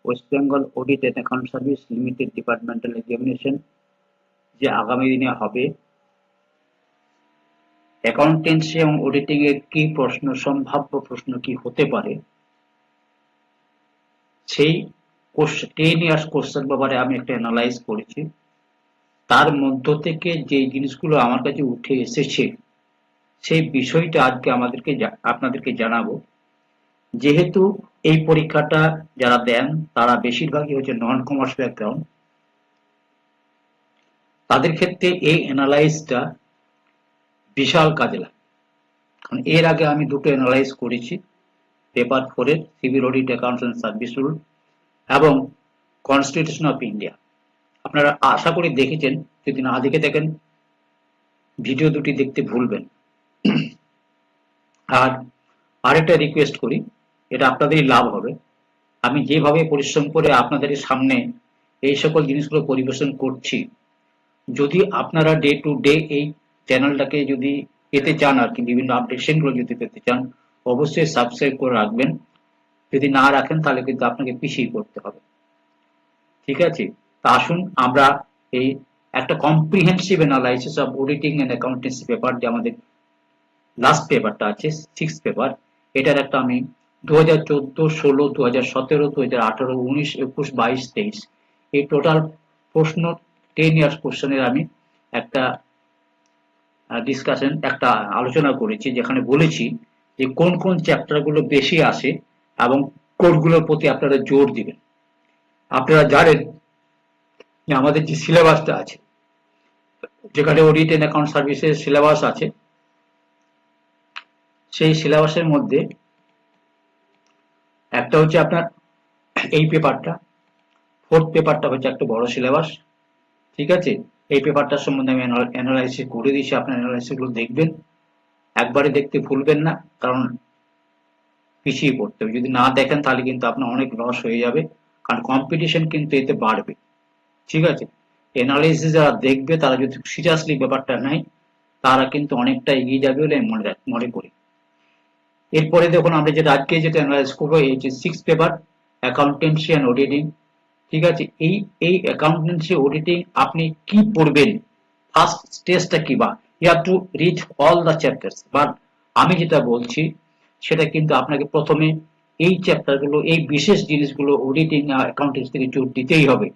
West Bengal audit and account service limited departmental examination যে আগামী দিনে হবে, অ্যাকাউন্টেন্সি এবং অডিটিং এর কি প্রশ্ন, সম্ভাব্য প্রশ্ন কি হতে পারে, সেই 10 ইয়ার্স কোশ্চেন ব্যাপারে আমি একটা অ্যানালাইজ করেছি। তার মধ্য থেকে যে জিনিসগুলো আমার কাছে উঠে এসেছে সেই বিষয়টা আজকে আপনাদেরকে জানাবো। যেহেতু এই পরীক্ষাটা যারা দেন তারা বেশিরভাগই হচ্ছে নন কমার্স ব্যাকগ্রাউন্ড, তাদের ক্ষেত্রে এই অ্যানালাইজটা বিশাল কাজে লাগে। কারণ এর আগে আমি দুটো অ্যানালাইজ করেছি, পেপার 4 এর civil audit accounts and service rule এবং কনস্টিটিউশন অফ ইন্ডিয়া। আপনারা আশা করি দেখেছেন, যদি না দেখে থাকেন ভিডিও দুটি দেখতে ভুলবেন। আর আরেকটা রিকোয়েস্ট করি, এটা আপনাদেরই লাভ হবে। আমি যেভাবে পরিশ্রম করে আপনাদের সামনে এই সকল জিনিসগুলো পরিবেশন করছি, যদি আপনারা ডে টু ডে এই চ্যানেলটাকে যদি পেতে চান আর কি, বিভিন্ন আপডেশনগুলো যদি পেতে চান, অবশ্যই সাবস্ক্রাইব করে রাখবেন। যদি না রাখেন তাহলে কিন্তু আপনাকে পিছিয়ে পড়তে হবে। ঠিক আছে, তা আসুন আমরা এই একটা comprehensive analysis of auditing and accountancy paper, যে আমাদের লাস্ট পেপারটা আছে 6th পেপার, এটার একটা আমি 2014, 16, 2017, 2018, 19, 21, 22, 23 এই টোটাল প্রশ্ন 10 ইয়ার্স কোশ্চেনের আমি একটা ডিসকাশন, একটা আলোচনা করেছি, যেখানে বলেছি যে কোন কোন চ্যাপ্টারগুলো বেশি আসে এবং কোনগুলোর প্রতি আপনারা জোর দিবেন। আপনারা জানেন যে আমাদের যে সিলেবাসটা আছে, যেখানে অডিট এন্ড অ্যাকাউন্ট সার্ভিসের সিলেবাস আছে, সেই সিলেবাসের মধ্যে একটা হচ্ছে আপনার এই পেপারটা, 4th পেপারটা হচ্ছে একটা বড় সিলেবাস। ঠিক আছে, এই পেপারটার সম্বন্ধে আমি অ্যানালাইসিস করে দিয়েছি, আপনার অ্যানালাইসিসগুলো দেখবেন, একবারে দেখতে ভুলবেন না, কারণ পিছিয়ে পড়তে হবে। যদি না দেখেন তাহলে কিন্তু আপনার অনেক লস হয়ে যাবে, কারণ কম্পিটিশন কিন্তু এতে বাড়বে। ঠিক আছে, অ্যানালাইসিস যারা দেখবে তারা যদি সিরিয়াসলি ব্যাপারটা নেয়, তারা কিন্তু অনেকটা এগিয়ে যাবে বলে আমি মনে করি। এরপরে দেখুন, আমরা যেটা আজকে যেটা অ্যানালাইজ করবো, এই যে 6th paper accountancy and auditing. ঠিক আছে, এই অ্যাকাউন্টেন্সি অডিটিং আপনি কি পড়বেন, ফার্স্ট স্টেজটা কি, বা you have to read all the chapters, but আমি যেটা বলছি সেটা কিন্তু আপনাকে প্রথমে এই চ্যাপ্টারগুলো, এই বিশেষ জিনিসগুলো অডিটিং আর অ্যাকাউন্টেন্সি থেকে জোর দিতেই হবে।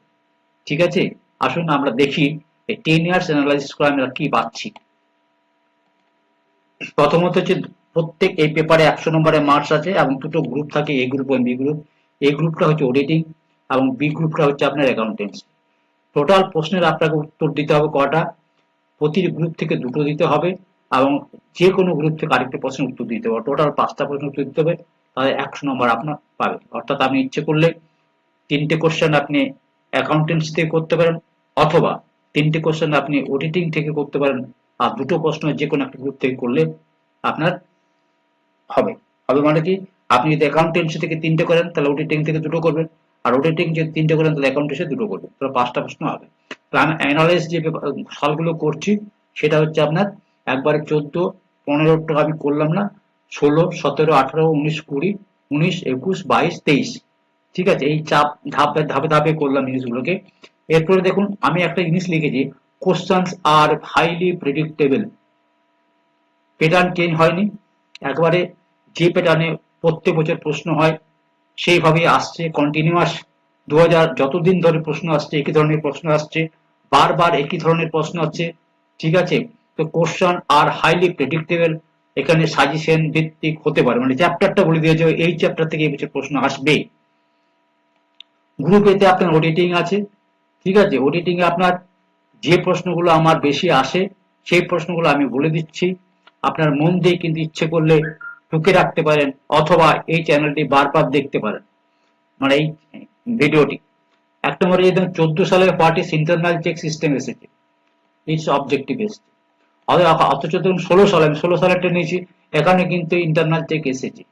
ঠিক আছে, আসুন আমরা দেখি এই 10 ইয়ার্স অ্যানালাইসিস করে আমরা কি পাচ্ছি। প্রথমত হচ্ছে, প্রত্যেক এই পেপারে 100 নম্বরের মার্কস আছে এবং দুটো গ্রুপ থাকে, এ গ্রুপ এবং বি গ্রুপ। এ গ্রুপটা হচ্ছে অডিটিং এবং বি গ্রুপটা হচ্ছে আপনার অ্যাকাউন্টেন্সি। টোটাল প্রশ্নের আপনাকে উত্তর দিতে হবে কটা, প্রতি গ্রুপ থেকে দুটো দিতে হবে এবং যে কোনো গ্রুপ থেকে আরেকটি প্রশ্নের উত্তর দিতে হবে। টোটাল 5টা প্রশ্ন উত্তর দিতে হবে, তাহলে 100 নম্বর আপনার পাবেন। অর্থাৎ আপনি ইচ্ছে করলে 3টে কোশ্চেন আপনি অ্যাকাউন্টেন্সি থেকে করতে পারেন, অথবা 3টে কোশ্চেন আপনি অডিটিং থেকে করতে পারেন, আর দুটো প্রশ্ন যে কোনো একটা গ্রুপ থেকে করলে আপনার হবে। হবে মানে কি, আপনি যদি অ্যাকাউন্টেন্সি থেকে 3টে করেন তাহলে অডিটিং থেকে দুটো করবেন, আর অডিটিং যদি 3টে করেন তাহলে অ্যাকাউন্টেন্সি দুটো করবেন, তাহলে 5টা প্রশ্ন হবে। তাহলে আমি অ্যানালাইজ যে সলগুলো করছি সেটা হচ্ছে আপনার একবারে 14, 15টা আমি করলাম না, 16, 17, 18, 19, 20, 19, 21, 22, 23। ঠিক আছে, এই ধাপে ধাপে ধাপে করলাম জিনিসগুলোকে। এরপরে দেখুন, আমি একটা জিনিস লিখেছি, questions are highly predictable. Pattern change হয়নি, একবারে যে প্যাটার্নে প্রত্যেক বছর প্রশ্ন হয় সেইভাবেই আসছে, কন্টিনিউয়াস 2000 যতদিন ধরে প্রশ্ন আসছে, একই ধরনের প্রশ্ন আসছে, বারবার একই ধরনের প্রশ্ন আসছে। ঠিক আছে, তো কোশ্চেন আর হাইলি প্রেডিক্টেবল, এখানে সাজেশন ভিত্তিক হতে পারে, মানে চ্যাপ্টারটা বলে দিয়েছে এই চ্যাপ্টার থেকে এই বছর প্রশ্ন আসবে। গ্রুপ এতে আপনার অডিটিং আছে। ঠিক আছে, অডিটিং এ আপনার যে প্রশ্নগুলো আমার বেশি আসে সেই প্রশ্নগুলো আমি বলে দিচ্ছি, আপনার মন দিয়ে কিন্তু ইচ্ছে করলে টুকে রাখতে পারেন, অথবা এই চ্যানেলটি বারবার দেখতে পারেন, মানে এই ভিডিওটি। 1 নম্বরে যদি 14 সালে what is internal check system এসেছে, ইটস অবজেক্টিভ এসেছে। অথচ ধরুন 16 সালে, আমি 16 সালেরটা নিয়েছি, এখানে কিন্তু ইন্টারনাল চেক এসেছে।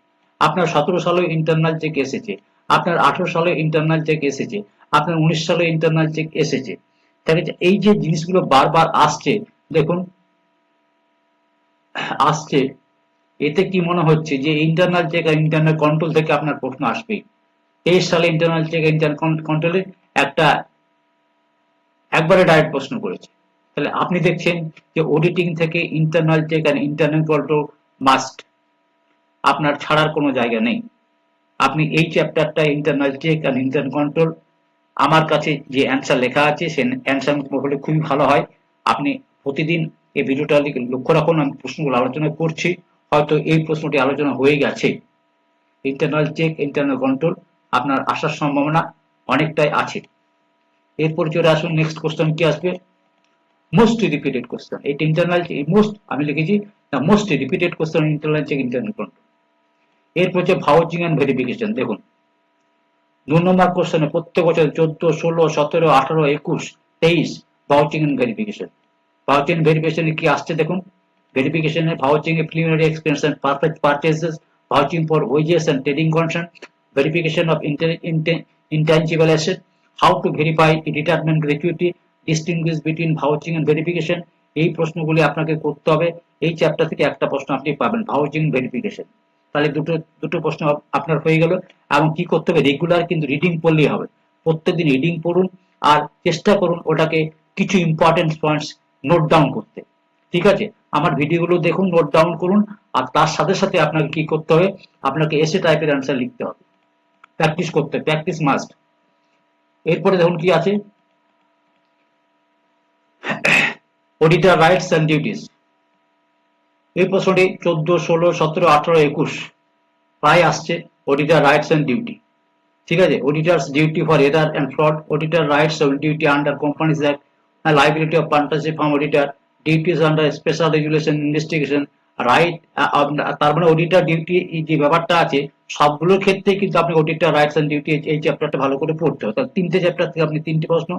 আপনার 17 সালে ইন্টারনাল চেক এসেছে, আপনার 18 সালে ইন্টারনাল চেক এসেছে, আপনার 19 সালে ইন্টারনাল চেক এসেছে। তাহলে এই যে জিনিসগুলো বারবার আসছে, দেখুন আসছে, এতে কি মনে হচ্ছে যে ইন্টারনাল চেক আর ইন্টারনাল কন্ট্রোল থেকে আপনার প্রশ্ন আসবেই। 23 সালে ইন্টারনাল চেক ইন্টারনাল কন্ট্রোলে একটা একবারে ডাইরেক্ট প্রশ্ন করেছে। তাহলে আপনি দেখছেন যে অডিটিং থেকে ইন্টারনাল চেক আর ইন্টারনাল কন্ট্রোল মাস্ট, আপনার ছাড়ার কোনো জায়গা নেই। আপনি এই চ্যাপ্টারটা ইন্টারনাল চেক আর ইন্টারনাল কন্ট্রোল, আমার কাছে যে অ্যান্সার লেখা আছে সে অ্যান্সার হলে খুবই ভালো হয়। আপনি প্রতিদিন এই ভিডিওটা লক্ষ্য রাখুন, আমি প্রশ্নগুলো আলোচনা করছি, হয়তো এই প্রশ্নটি আলোচনা হয়ে গেছে। ইন্টারনাল চেক ইন্টারনাল কন্ট্রোল আপনার আসার সম্ভাবনা অনেকটাই আছে। এরপর চলে আসুন নেক্সট কোশ্চেন কি আসবে, মোস্ট রিপিটেড কোশ্চেন। এই ইন্টারনাল মোস্ট আমি লিখেছি most repeated question internal check internal control. এরপর হচ্ছে ভাউচিং এন্ড ভেরিফিকেশন। দেখুন 2 নম্বর কোশ্চেনে প্রত্যেক বছর 14, 16, 17, 18, 21, 23 vouching and verification. Vouching and ভেরিফিকেশনে কি আসছে দেখুন, ভেরিফিকেশনে vouching a preliminary expense and perfect purchases, vouching for wages and trading condition, verification of intangible asset, how to verify determine gratuity, distinguish between vouching and verification। এই প্রশ্নগুলি আপনাকে করতে হবে। এই চ্যাপ্টার থেকে একটা প্রশ্ন আপনি পাবেন, ভাউচিং ভেরিফিকেশন। তাহলে দুটো প্রশ্ন আপনার হয়ে গেল। এবং কি করতে হবে, রেগুলার কিন্তু রিডিং পড়লেই হবে, প্রত্যেকদিন রিডিং পড়ুন আর চেষ্টা করুন ওটাকে কিছু ইম্পর্টেন্ট পয়েন্টস নোট ডাউন করতে। ঠিক আছে, আমার ভিডিওগুলো দেখুন, নোট ডাউন করুন, আর তার সাথে সাথে আপনাকে কি করতে হবে, আপনাকে এসে টাইপের অ্যান্সার লিখতে হবে, প্র্যাকটিস করতে, প্র্যাকটিস মাস্ট। এরপরে দেখুন কি আছে, অডিটর রাইটস এন্ড ডিউটিস। এই প্রশ্নটি 14, 16, 17, 18, 21 প্রায় আসছে, অডিটর রাইটস এন্ড ডিউটি। ঠিক আছে, auditors duty for error and fraud, auditor rights and duty under companies act, liability of partnership from auditor, duties under special regulation investigation, right. তার মানে auditor duty যে ব্যাপারটা আছে সবগুলোর ক্ষেত্রে কিন্তু আপনি অডিটর রাইটস এন্ড ডিউটি এই চ্যাপ্টারটা ভালো করে পড়তে হবে। তাহলে 3টে চ্যাপ্টার থেকে আপনি 3টে প্রশ্ন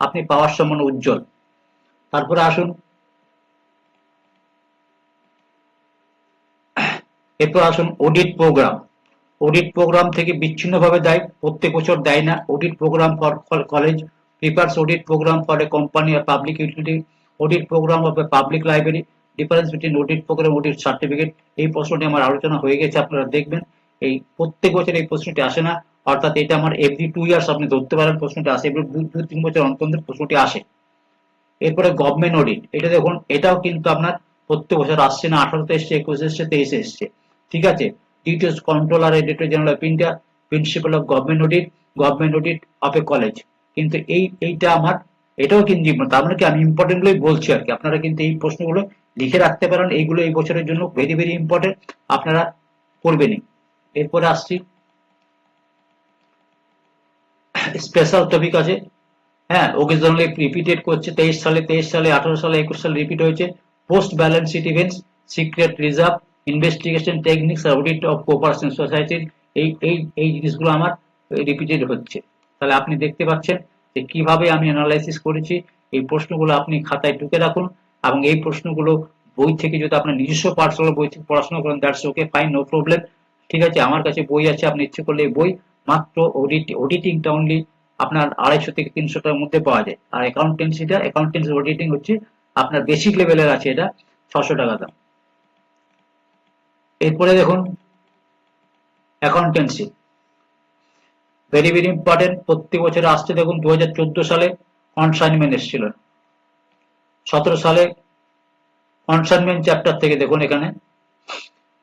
আপনি পাওয়ার সম্ভাবনা উজ্জ্বল। তারপরে আসুন, এরপর আসুন অডিট প্রোগ্রাম। অডিট প্রোগ্রাম থেকে বিচ্ছিন্নভাবে দেয়, প্রত্যেক বছর দেয় না। Audit program for college, prepares audit program for a company আর public utility, audit program of a public library, difference between audit program audit certificate. এই প্রশ্নটি আমার আলোচনা হয়ে গেছে, আপনারা দেখবেন। এই প্রত্যেক বছর এই প্রশ্নটি আসে না, অর্থাৎ এটা আমার এভরি 2 ইয়ার্স আপনি ধরতে পারেন প্রশ্নটি আসে, এভরি 2-3 বছর অন্তর অন্তর প্রশ্নটি আসে। এরপরে গভর্নমেন্ট অডিট, এটা দেখুন এটাও কিন্তু আপনার প্রত্যেক বছর আসছে না, 18তে এসছে, 21 এসছে, 23 এসছে। ঠিক আছে, details controller editor general of India, principal of government audit of A college. কিন্তু এইটা আমার এটাও কিন্তু তার মানে কি আমি ইম্পর্টেন্ট গুলোই বলছি আর কি, আপনারা কিন্তু এই প্রশ্নগুলো লিখে রাখতে পারেন, এইগুলো এই বছরের জন্য ভেরি ভেরি ইম্পর্টেন্ট, আপনারা করবেনই। এরপরে আসছি, স্পেশাল টপিক আছে, হ্যাঁ ওকেজনালি রিপিটেড করছে, 23 সালে 18 সালে 21 সালে রিপিট হয়েছে। Post balance sheet events, secret reserve, investigation techniques আর অডিট অফ কোঅপারেশন সোসাইটির, এই জিনিসগুলো আমার রিপিটেড হচ্ছে। তাহলে আপনি দেখতে পাচ্ছেন যে কিভাবে আমি অ্যানালাইসিস করেছি। এই প্রশ্নগুলো আপনি খাতায় টুকে রাখুন, এবং এই প্রশ্নগুলো বই থেকে যদি আপনার নিজস্ব পার্সোনাল বই থেকে পড়াশোনা করেন, that's okay, fine, no problem. ঠিক আছে, আমার কাছে বই আছে, আপনি ইচ্ছে করলে এই বই মাত্র অডিটিংটা অনলি আপনার 250 থেকে 300 টাকার মধ্যে পাওয়া যায়। আর অ্যাকাউন্টেন্সি অডিটিং হচ্ছে আপনার বেসিক লেভেলের আছে, এটা 600 টাকা দাম। এরপরে দেখুন অ্যাকাউন্টেন্সি, ভেরি ভেরি ইম্পর্টেন্ট, প্রত্যেক বছর আসছে। দেখুন 2014 সালে কনসাইনমেন্ট এসেছিল, 17 সালে কনসাইনমেন্ট চ্যাপ্টার থেকে দেখুন এখানে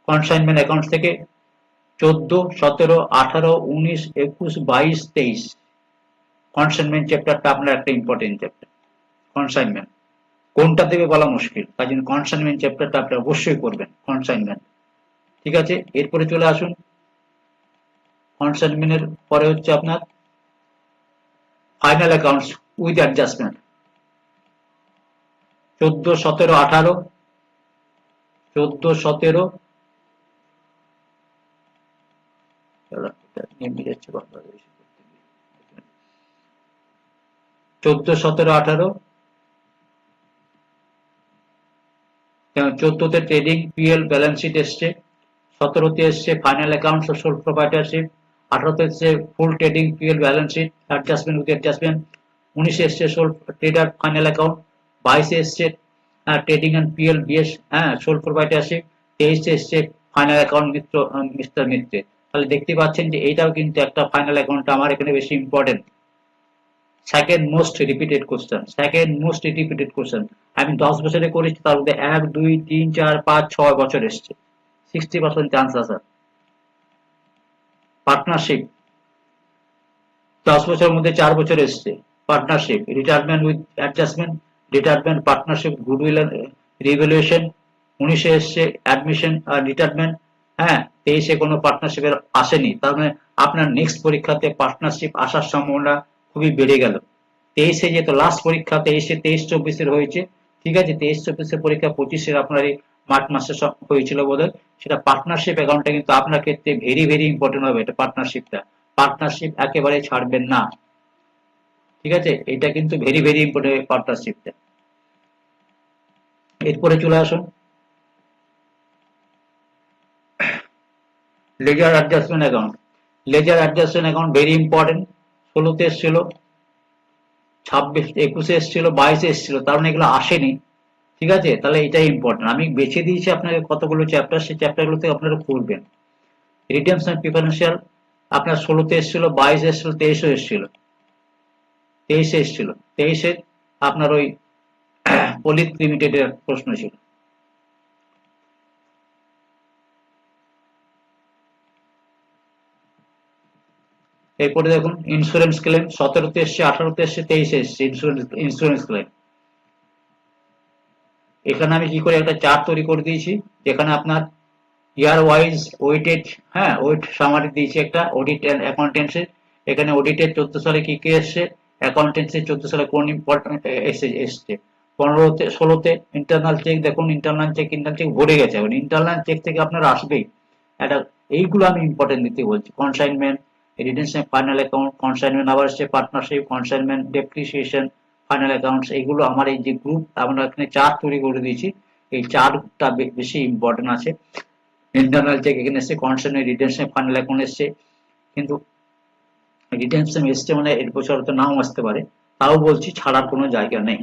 কনসাইনমেন্ট অ্যাকাউন্টস থেকে 14, 17, 18, 19, 21, 22, 23 কনসাইনমেন্ট চ্যাপ্টারটা আপনার একটা ইম্পর্টেন্ট চ্যাপ্টার। কনসাইনমেন্ট কোনটা দেবে বলা মুশকিল, তাই জন্য কনসাইনমেন্ট চ্যাপ্টারটা আপনি অবশ্যই করবেন, কনসাইনমেন্ট। ঠিক আছে, এরপরে চলে আসুন, কনসাইনমেন্টের পরে হচ্ছে আপনার ফাইনাল অ্যাকাউন্টস উইথ অ্যাডজাস্টমেন্ট, 14, 17, 18, 14, 17 14, 17, 18, 14তে ট্রেডিং পিএল ব্যালেন্স শিট এসছে, 17তে এসছে ফাইনাল অ্যাকাউন্টস ও সোল প্রোপ্রাইটারশিপ, 18তে এসছে full trading PL balance sheet adjustment with adjustment, 19 এসছে সোল ট্রেডার ফাইনাল অ্যাকাউন্ট, 22 এসছে trading and PL BS sole proprietorship, 23 এসছে ফাইনাল অ্যাকাউন্ট মিস্টার মিত্রে। তাহলে দেখতে পাচ্ছেন যে এইটাও কিন্তু একটা ফাইনাল অ্যাকাউন্ট আমার এখানে বেশি important. Second most repeated question, আমি 10 বছরে করেছি, তার মধ্যে 1 2 3 4 5 6 বছর এসছে, 60% চান্স আছে। পার্টনারশিপ 10 বছরের মধ্যে 4 বছর এসছে। Partnership, retirement with adjustment, retirement, partnership, goodwill revaluation, 19-এ এসছে অ্যাডমিশন আর রিটায়ারমেন্ট। হ্যাঁ, 23-এ কোনো পার্টনারশিপের আসেনি, তার মানে আপনার নেক্সট পরীক্ষাতে পার্টনারশিপ আসার সম্ভাবনা খুবই বেড়ে গেল। 23-এ যেহেতু লাস্ট পরীক্ষা, 23-24-এর হয়েছে, ঠিক আছে, 23-24-এর পরীক্ষা, 25-এর আপনার এই মার্চ মাসে হয়েছিল বোধহয়, সেটা পার্টনারশিপ অ্যাকাউন্টটা কিন্তু আপনার ক্ষেত্রে ভেরি ভেরি ইম্পর্টেন্ট হবে। এটা পার্টনারশিপ একেবারে ছাড়বেন না, ঠিক আছে, এটা কিন্তু ভেরি ভেরি ইম্পর্টেন্ট পার্টনারশিপটা। এরপরে চলে আসুন ledger adjustment account. Ledger adjustment account very important. 16-তে এসেছিল, 21-এ এসেছিল, 22-এ এসেছিল, তার মানে এগুলো আসেনি, ঠিক আছে, তাহলে এটাই ইম্পর্টেন্ট। আমি বেছে দিয়েছি আপনাকে কতগুলো চ্যাপ্টার, সেই চ্যাপ্টারগুলোতে আপনারা করবেন। রিডেমশন প্রিফারেন্সিয়াল আপনার 16-তে এসেছিল, 22-এ এসেছিল, 23-এ এসেছিল, 23-এ আপনার ওই পলিথ লিমিটেডের প্রশ্ন ছিল। এরপরে দেখুন ইন্স্যুরেন্স ক্লেম, 17-তে এসছে, 18-তে এসছে, 23-এ এসছে ইন্স্যুরেন্স ক্লেম। এখানে আমি কি করে একটা চার্ট তৈরি করে দিয়েছি, যেখানে আপনার ইয়ার ওয়াইজ ওয়েটেড, হ্যাঁ, ওয়েট সামারি দিয়েছি একটা, অডিট অ্যান্ড অ্যাকাউন্টেন্সি। এখানে অডিটের 14 সালে কি কি এসছে, অ্যাকাউন্টেন্সি 14 সালে কোন ইম্পর্টেন্ট এসছে। 15-তে 16-তে ইন্টারনাল চেক, দেখুন ইন্টারনাল চেক ভরে গেছে, এখন ইন্টারনাল চেক থেকে আপনার আসবেই একটা, এইগুলো আমি ইম্পর্টেন্ট দিতে বলছি। Consignment, retention, final account, consignment আবার এসছে, partnership, consignment, depreciation, final accounts, এইগুলো আমার এই যে গ্রুপ আমরা এখানে চার্ট তৈরি করে দিয়েছি, এই চার্টটা বেশি ইম্পর্টেন্ট আছে। ইন্টারনাল চেক এখানে এসছে, কনসাইনমেন্ট, রিটেনশন, ফাইনাল অ্যাকাউন্ট এসছে, কিন্তু রিটেনশন এসছে মানে এর বছর তো নাও আসতে পারে, তাও বলছি ছাড়ার কোনো জায়গা নেই,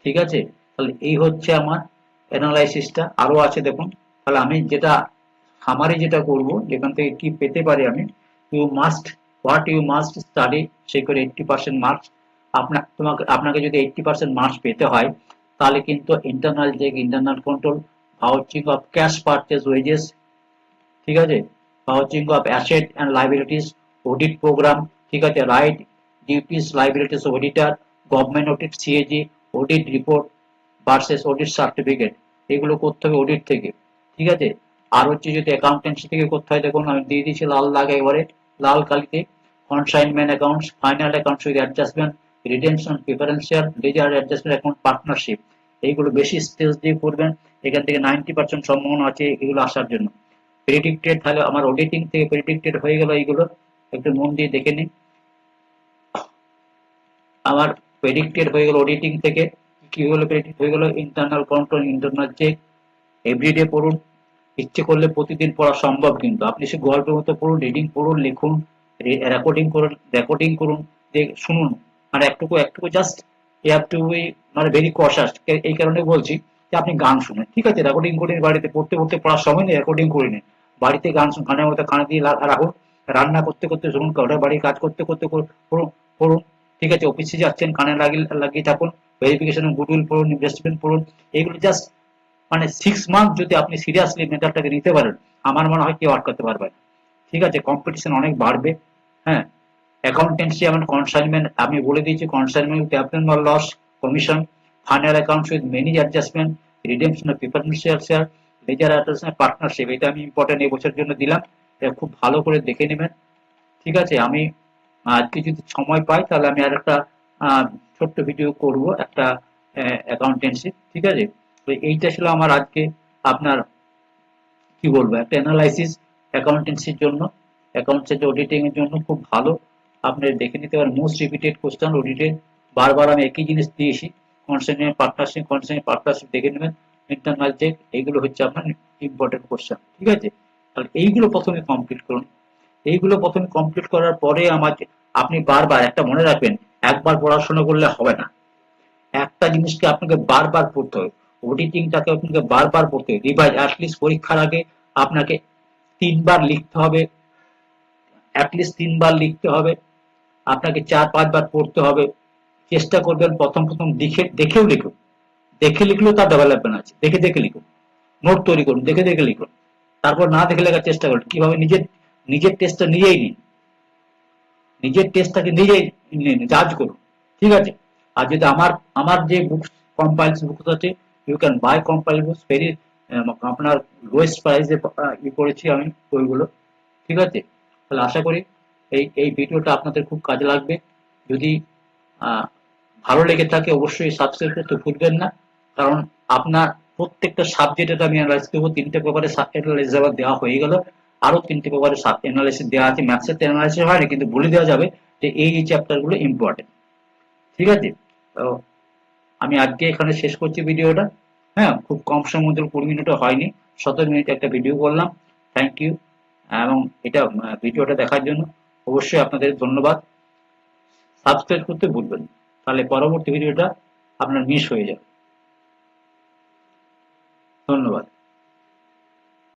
ঠিক আছে। তাহলে এই হচ্ছে আমার অ্যানালাইসিসটা, আরো আছে দেখুন। তাহলে আমি যেটা সামারি যেটা করব, যেখান থেকে কি পেতে পারি আমি, you must study secure 80% marks. আপনাকে যদি 80% মার্কস পেতে হয়, তাহলে কিন্তু internal check, internal control, vouching of cash purchase wages, ঠিক আছে, vouching of asset and liabilities, audit programme, ঠিক আছে, right, duties, liabilities of auditor, government audit, CAG, audit report versus audit certificate, এগুলো করতে হবে অডিট থেকে, ঠিক আছে। আর হচ্ছে যদি অ্যাকাউন্টেন্সি থেকে করতে হয়, দেখুন আমি দিয়ে দিয়েছি লাল দাগ এবারে, লাল কালিতে, consignment accounts, final accounts with adjustment, redemption, preferential, ledger adjustment account, partnership, এইগুলো বেশি স্পেস দিয়ে করবেন। এখান থেকে 90% সম্ভাবনা আছে এগুলো আসার জন্য। প্রেডিক্টেড, তাহলে আমার অডিটিং থেকে প্রেডিক্টেড হয়ে গেল, এইগুলো একটু মন দিয়ে দেখে নিন। আমার প্রেডিক্টেড হয়ে গেল অডিটিং থেকে, কি হলো প্রেডিক্ট হয়ে গেল, internal control, internal check, everyday পড়ুন, ইচ্ছে করলে প্রতিদিন পড়া সম্ভব, কিন্তু আপনি সে গল্পের মতো পড়ুন, রিডিং পড়ুন, লিখুন, রেকর্ডিং করুন, শুনুন, মানে একটুকু একটুকু just you have to be মানে ভেরি কশাস। এই কারণে বলছি যে আপনি গান শুনেন, ঠিক আছে, রেকর্ডিং করে বাড়িতে, পড়তে পড়তে পড়ার সময় নেই, রেকর্ডিং করে নিন, বাড়িতে গান শুনুন, গানের মধ্যে কানে দিয়ে রাখুন, রান্না করতে করতে শুনুন, ঘরের বাড়ির কাজ করতে করতে পড়ুন, ঠিক আছে, অফিসে যাচ্ছেন কানে লাগিয়ে থাকুন, ভেরিফিকেশন, গুডউইল পড়ুন, ইনভেস্টমেন্ট পড়ুন, এইগুলো জাস্ট মানে 6 মান্থ যদি আপনি সিরিয়াসলি মেটারটাকে নিতে পারেন, আমার মনে হয় কেউ আটকাতে পারবে না, ঠিক আছে। কম্পিটিশন অনেক বাড়বে, হ্যাঁ। অ্যাকাউন্টেন্সি এবং কনসাইনমেন্ট আমি বলে দিয়েছি, consignment with abnormal loss commission, final accounts with many adjustment, redemption of preferential share, ledger adjustment, partnership, এটা আমি ইম্পর্টেন্ট এই বছরের জন্য দিলাম, এটা খুব ভালো করে দেখে নেবেন, ঠিক আছে। আমি আজকে যদি সময় পাই তাহলে আমি আর একটা ছোট্ট ভিডিও করব একটা অ্যাকাউন্টেন্সি, ঠিক আছে। তো এইটা ছিল আমার আজকে আপনার কি বলবো একটা অ্যানালাইসিস অ্যাকাউন্টেন্সির জন্য, অ্যাকাউন্টস অডিটিং এর জন্য খুব ভালো, আপনি দেখে নিতে পারেন। মোস্ট রিপিটেড কোশ্চেন অডিটেড, বারবার আমি একই জিনিস দিয়েছি, কনসাইনমেন্ট পার্টনারশিপ দেখে নেবেন, ইন্টারনাল চেক, এইগুলো হচ্ছে আপনার ইম্পর্টেন্ট কোশ্চেন, ঠিক আছে। তাহলে এইগুলো প্রথমে কমপ্লিট করুন, এইগুলো প্রথমে কমপ্লিট করার পরে আপনি বারবার একটা মনে রাখবেন, একবার পড়াশোনা করলে হবে না, একটা জিনিসকে আপনাকে বারবার পড়তে হবে, অডিটিংটাকে আপনাকে বারবার পড়তে হবে, রিভাইজ, অ্যাটলিস্ট পরীক্ষার আগে আপনাকে 3 বার লিখতে হবে, অ্যাটলিস্ট 3 বার লিখতে হবে, আপনাকে 4-5 বার পড়তে হবে। চেষ্টা করবেন প্রথম দেখেও লিখুন, দেখে লিখলেও তার ডেভেলপমেন্ট আছে, দেখে দেখে লিখুন। নোট তৈরি করুন, দেখে দেখে লিখুন। তারপর না দেখে লেখার চেষ্টা করুন। কিভাবে নিজের টেস্টটা নিজেই নিন, নিজের টেস্টটাকে নিজেই নিন, জাজ করুন, ঠিক আছে? আর যদি আমার যে বুকস কম্পাইলস বুকস আছে, you can buy compile books very, আপনার লোয়েস্ট প্রাইসে করেছি আমি বইগুলো, ঠিক আছে? তাহলে আশা করি এই ভিডিওটা আপনাদের খুব কাজে লাগবে। যদি আহ, ভালো লেগে থাকে অবশ্যই সাবস্ক্রাইব করতে ভুলবেন না, কারণ আপনার প্রত্যেকটা সাবজেক্টের আমি অ্যানালাইসিস দেবো। 3টে পেপারে অ্যানালাইসিস আবার দেওয়া হয়ে গেল, আরো 3টে পেপারে অ্যানালাইসিস দেওয়া আছে। ম্যাথসের অ্যানালাইসিস হয়নি, কিন্তু বলে দেওয়া যাবে যে এই চ্যাপ্টার গুলো ইম্পর্টেন্ট, ঠিক আছে? তো আমি আজকে এখানে শেষ করছি ভিডিওটা। হ্যাঁ, খুব কম সময়ের মধ্যে 20 মিনিটও হয়নি, 17 মিনিট একটা ভিডিও করলাম। Thank you. এবং এটা ভিডিওটা দেখার জন্য অবশ্যই আপনাদের ধন্যবাদ। সাবস্ক্রাইব করতে ভুলবেন না, তাহলে পরবর্তী ভিডিওটা আপনার মিস হয়ে যাবে। ধন্যবাদ।